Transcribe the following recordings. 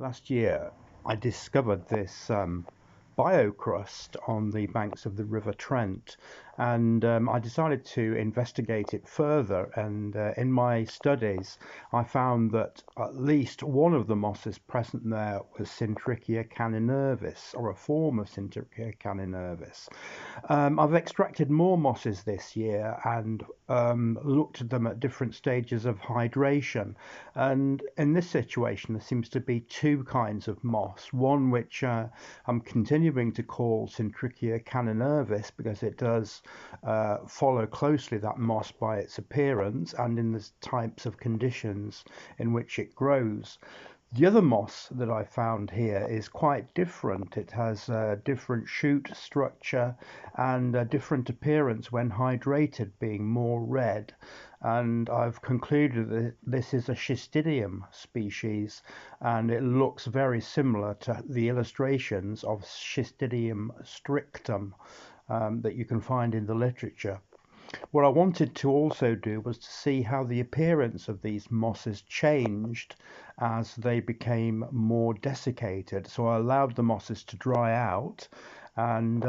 Last year, I discovered this biocrust on the banks of the River Trent, and I decided to investigate it further. And in my studies, I found that at least one of the mosses present there was Syntrichia caninervis, or a form of Syntrichia caninervis. I've extracted more mosses this year and looked at them at different stages of hydration. And in this situation, there seems to be two kinds of moss. One which I'm continuing to call Syntrichia caninervis because it does follow closely that moss by its appearance and in the types of conditions in which it grows. The other moss that I found here is quite different. It has a different shoot structure and a different appearance when hydrated, being more red. And I've concluded that this is a Schistidium species, and it looks very similar to the illustrations of Schistidium strictum that you can find in the literature. What I wanted to also do was to see how the appearance of these mosses changed as they became more desiccated. So I allowed the mosses to dry out, and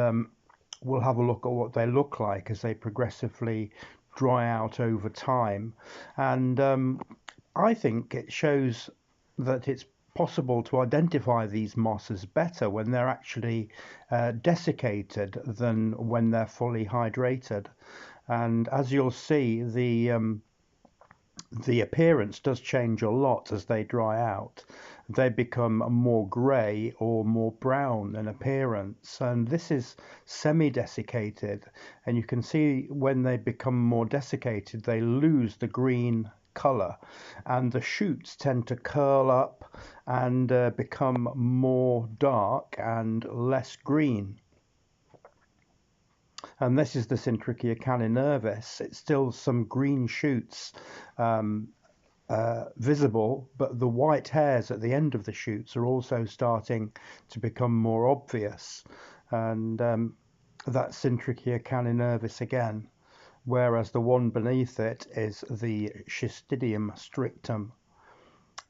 we'll have a look at what they look like as they progressively dry out over time. And I think it shows that it's possible to identify these mosses better when they're actually desiccated than when they're fully hydrated. And as you'll see, the appearance does change a lot as they dry out. They become more grey or more brown in appearance, and this is semi-desiccated. And you can see when they become more desiccated, they lose the green colour, and the shoots tend to curl up and become more dark and less green. And this is the Syntrichia caninervis. It's still some green shoots visible, but the white hairs at the end of the shoots are also starting to become more obvious. And that's Syntrichia caninervis again, whereas the one beneath it is the Schistidium strictum.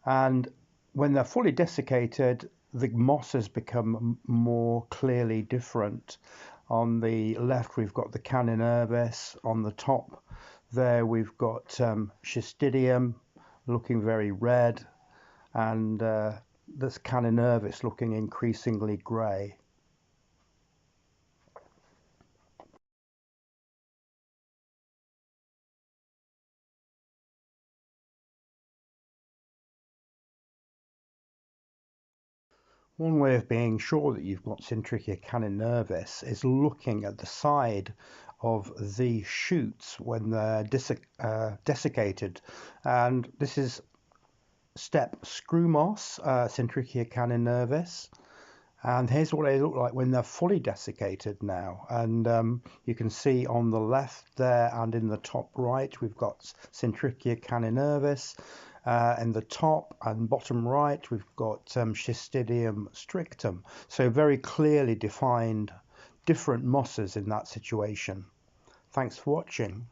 And when they're fully desiccated, the mosses become more clearly different. On the left, we've got the caninervis. On the top there, we've got Schistidium looking very red, and this caninervis looking increasingly grey. One way of being sure that you've got Syntrichia caninervis is looking at the side of the shoots when they're desiccated. And this is Steppe screw moss, Syntrichia caninervis. And here's what they look like when they're fully desiccated now. And you can see on the left there and in the top right, we've got Syntrichia caninervis. In the top and bottom right, we've got Schistidium strictum. So very clearly defined different mosses in that situation. Thanks for watching.